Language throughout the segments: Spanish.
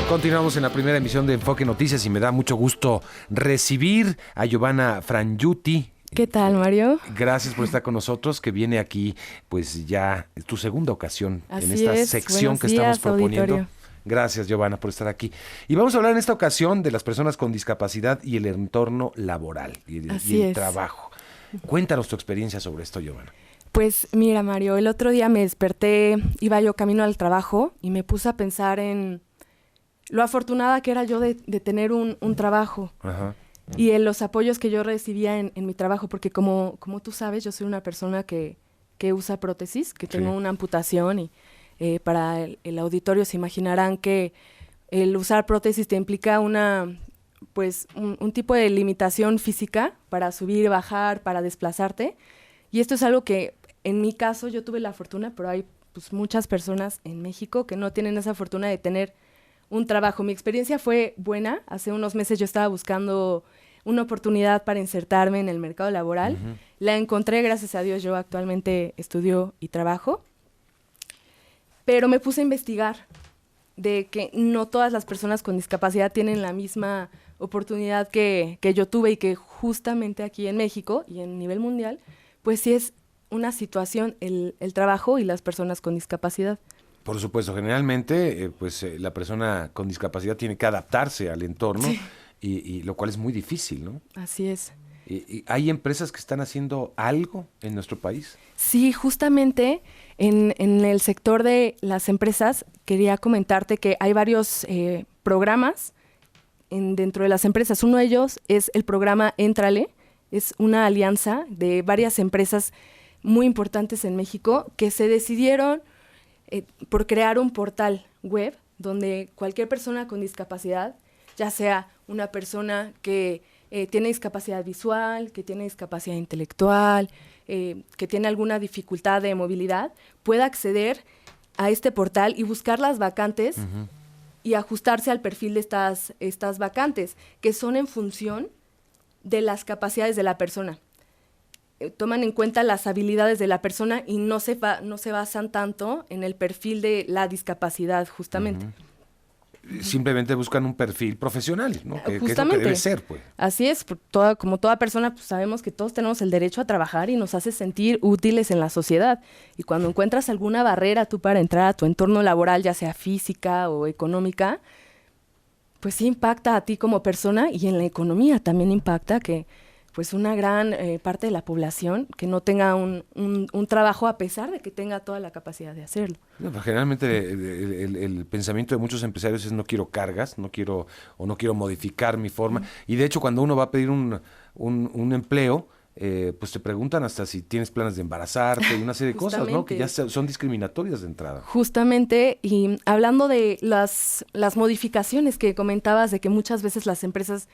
Continuamos en la primera emisión de Enfoque Noticias y me da mucho gusto recibir a Giovanna Frangiuti. ¿Qué tal, Mario? Gracias por estar con nosotros, que viene aquí, pues ya es tu segunda ocasión en esta sección que estamos proponiendo. Auditorio. Gracias, Giovanna, por estar aquí. Y vamos a hablar en esta ocasión de las personas con discapacidad y el entorno laboral y el trabajo. Cuéntanos tu experiencia sobre esto, Giovanna. Pues mira, Mario, el otro día me desperté, iba yo camino al trabajo y me puse a pensar en lo afortunada que era yo de tener un trabajo. Ajá. Y en los apoyos que yo recibía en mi trabajo, porque como tú sabes, yo soy una persona que usa prótesis, que tengo una amputación y para el auditorio se imaginarán que el usar prótesis te implica un tipo de limitación física para subir, bajar, para desplazarte. Y esto es algo que en mi caso yo tuve la fortuna, pero hay pues, muchas personas en México que no tienen esa fortuna de tener un trabajo. Mi experiencia fue buena. Hace unos meses yo estaba buscando una oportunidad para insertarme en el mercado laboral. Uh-huh. La encontré, gracias a Dios, yo actualmente estudio y trabajo. Pero me puse a investigar de que no todas las personas con discapacidad tienen la misma oportunidad que yo tuve y que justamente aquí en México y en nivel mundial, pues sí es una situación el trabajo y las personas con discapacidad. Por supuesto, generalmente la persona con discapacidad tiene que adaptarse al entorno y lo cual es muy difícil, ¿no? Así es. ¿Y hay empresas que están haciendo algo en nuestro país? Sí, justamente en el sector de las empresas quería comentarte que hay varios programas dentro de las empresas. Uno de ellos es el programa Éntrale, es una alianza de varias empresas muy importantes en México que se decidieron por crear un portal web donde cualquier persona con discapacidad, ya sea una persona que tiene discapacidad visual, que tiene discapacidad intelectual, que tiene alguna dificultad de movilidad, pueda acceder a este portal y buscar las vacantes uh-huh. y ajustarse al perfil de estas vacantes, que son en función de las capacidades de la persona. Toman en cuenta las habilidades de la persona y no se basan tanto en el perfil de la discapacidad, justamente. Uh-huh. Simplemente buscan un perfil profesional, ¿no? Que es lo que debe ser, pues. Así es, como toda persona, pues sabemos que todos tenemos el derecho a trabajar y nos hace sentir útiles en la sociedad. Y cuando encuentras alguna barrera tú para entrar a tu entorno laboral, ya sea física o económica, pues sí impacta a ti como persona y en la economía también impacta que pues una gran parte de la población que no tenga un trabajo a pesar de que tenga toda la capacidad de hacerlo. No, generalmente el pensamiento de muchos empresarios es no quiero cargas, no quiero modificar mi forma. Uh-huh. Y de hecho cuando uno va a pedir un empleo, pues te preguntan hasta si tienes planes de embarazarte y una serie de cosas, ¿no? Que ya son discriminatorias de entrada. Justamente, y hablando de las modificaciones que comentabas, de que muchas veces las empresas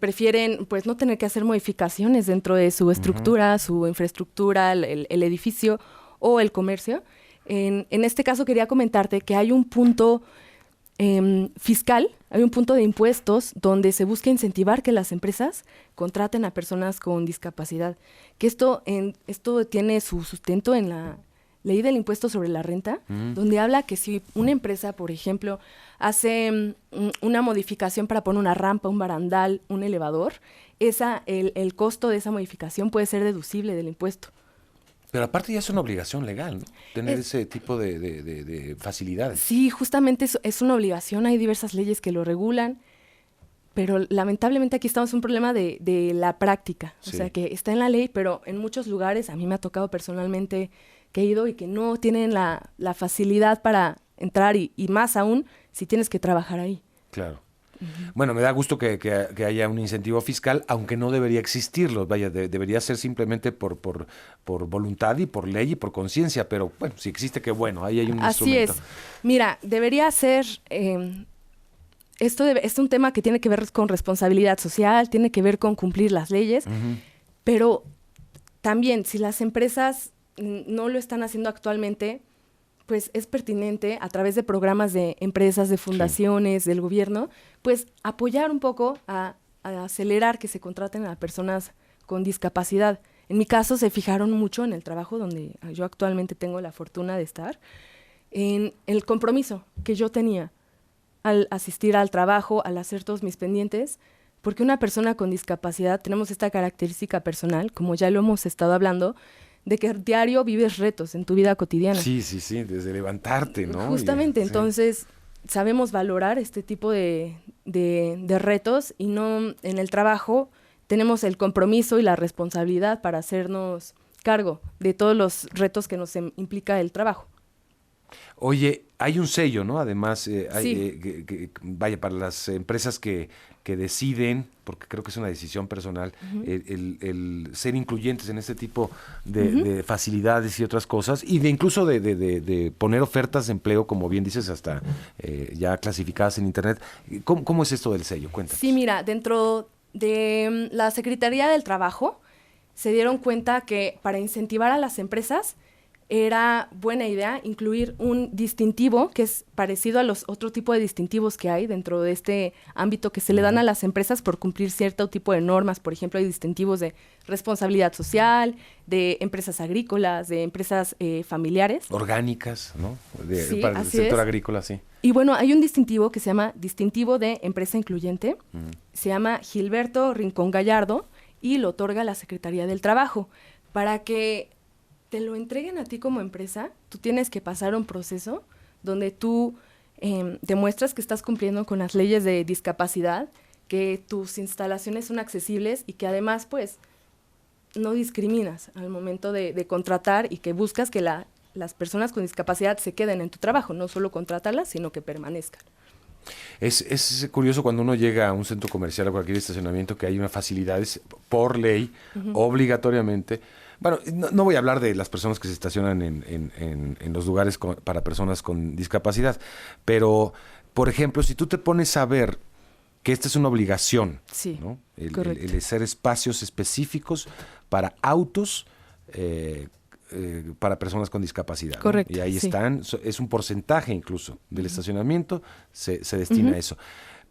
prefieren pues no tener que hacer modificaciones dentro de su estructura, uh-huh. su infraestructura, el edificio o el comercio. En este caso quería comentarte que hay un punto fiscal, hay un punto de impuestos donde se busca incentivar que las empresas contraten a personas con discapacidad. Que esto tiene su sustento en la ley del impuesto sobre la renta, donde habla que si una empresa, por ejemplo, hace una modificación para poner una rampa, un barandal, un elevador, el costo de esa modificación puede ser deducible del impuesto. Pero aparte ya es una obligación legal, ¿no? Tener ese tipo de facilidades. Sí, justamente es una obligación, hay diversas leyes que lo regulan, pero lamentablemente aquí estamos en un problema de la práctica. Sí. O sea, que está en la ley, pero en muchos lugares, a mí me ha tocado personalmente que he ido y que no tienen la facilidad para entrar y más aún si tienes que trabajar ahí. Claro. Uh-huh. Bueno, me da gusto que haya un incentivo fiscal, aunque no debería existirlo. Vaya, debería ser simplemente por voluntad y por ley y por conciencia, pero bueno, si existe, qué bueno, ahí hay un instrumento. Así es. Mira, debería ser... Esto es un tema que tiene que ver con responsabilidad social, tiene que ver con cumplir las leyes, uh-huh. pero también si las empresas no lo están haciendo actualmente, pues es pertinente a través de programas de empresas, de fundaciones, sí. del gobierno, pues apoyar un poco a acelerar que se contraten a personas con discapacidad. En mi caso se fijaron mucho en el trabajo donde yo actualmente tengo la fortuna de estar, en el compromiso que yo tenía. al asistir al trabajo, al hacer todos mis pendientes, porque una persona con discapacidad tenemos esta característica personal, como ya lo hemos estado hablando, de que diario vives retos en tu vida cotidiana. Sí, desde levantarte, ¿no? Justamente, entonces sabemos valorar este tipo de retos y no en el trabajo tenemos el compromiso y la responsabilidad para hacernos cargo de todos los retos que nos implica el trabajo. Oye, hay un sello, ¿no? Además, Sí. vaya, para las empresas que deciden, porque creo que es una decisión personal, el ser incluyentes en este tipo de facilidades y otras cosas, y de incluso de poner ofertas de empleo, como bien dices, hasta ya clasificadas en Internet. ¿Cómo es esto del sello? Cuéntanos. Sí, mira, dentro de la Secretaría del Trabajo se dieron cuenta que para incentivar a las empresas era buena idea incluir un distintivo que es parecido a los otro tipo de distintivos que hay dentro de este ámbito que se le dan a las empresas por cumplir cierto tipo de normas. Por ejemplo, hay distintivos de responsabilidad social, de empresas agrícolas, de empresas familiares. Orgánicas, ¿no? Sí, para el así sector es. agrícola, sí. Y bueno, hay un distintivo que se llama Distintivo de Empresa Incluyente. Se llama Gilberto Rincón Gallardo y lo otorga la Secretaría del Trabajo. Para que te lo entreguen a ti como empresa, tú tienes que pasar un proceso donde tú demuestras que estás cumpliendo con las leyes de discapacidad, que tus instalaciones son accesibles y que además, pues, no discriminas al momento de contratar y que buscas que las personas con discapacidad se queden en tu trabajo, no solo contratarlas, sino que permanezcan. Es curioso cuando uno llega a un centro comercial o cualquier estacionamiento que hay unas facilidades por ley, obligatoriamente. Bueno, no voy a hablar de las personas que se estacionan en los lugares para personas con discapacidad, pero, por ejemplo, si tú te pones a ver que esta es una obligación, sí, ¿no? correcto. El hacer espacios específicos para autos para personas con discapacidad. Correcto. ¿No? Y ahí sí. están, es un porcentaje incluso del estacionamiento, se destina a eso.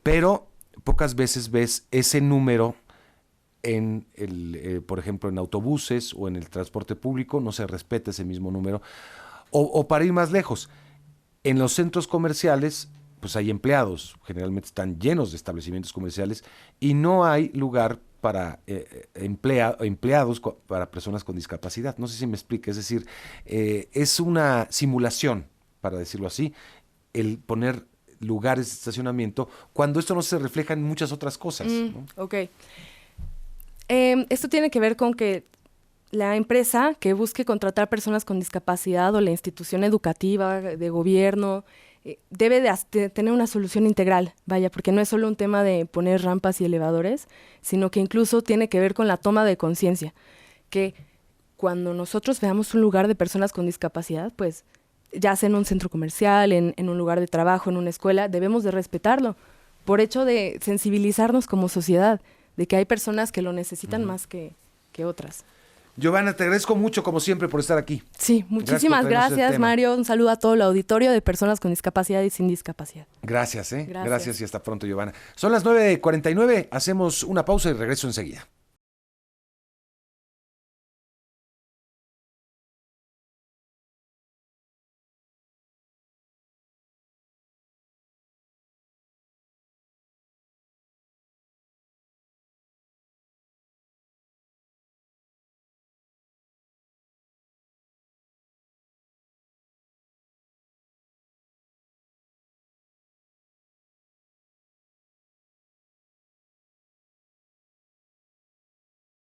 Pero pocas veces ves ese número en por ejemplo, en autobuses o en el transporte público, no se respeta ese mismo número. O para ir más lejos, en los centros comerciales, pues hay empleados, generalmente están llenos de establecimientos comerciales y no hay lugar para empleados para personas con discapacidad. No sé si me explica, es decir, es una simulación, para decirlo así, el poner lugares de estacionamiento cuando esto no se refleja en muchas otras cosas. ¿No? Ok. Esto tiene que ver con que la empresa que busque contratar personas con discapacidad o la institución educativa, de gobierno, debe de tener una solución integral, vaya, porque no es solo un tema de poner rampas y elevadores, sino que incluso tiene que ver con la toma de conciencia, que cuando nosotros veamos un lugar de personas con discapacidad, pues ya sea en un centro comercial, en un lugar de trabajo, en una escuela, debemos de respetarlo, por hecho de sensibilizarnos como sociedad, de que hay personas que lo necesitan más que otras. Giovanna, te agradezco mucho, como siempre, por estar aquí. Sí, muchísimas gracias, Mario. Un saludo a todo el auditorio de personas con discapacidad y sin discapacidad. Gracias, Gracias y hasta pronto, Giovanna. Son las 9:49, hacemos una pausa y regreso enseguida.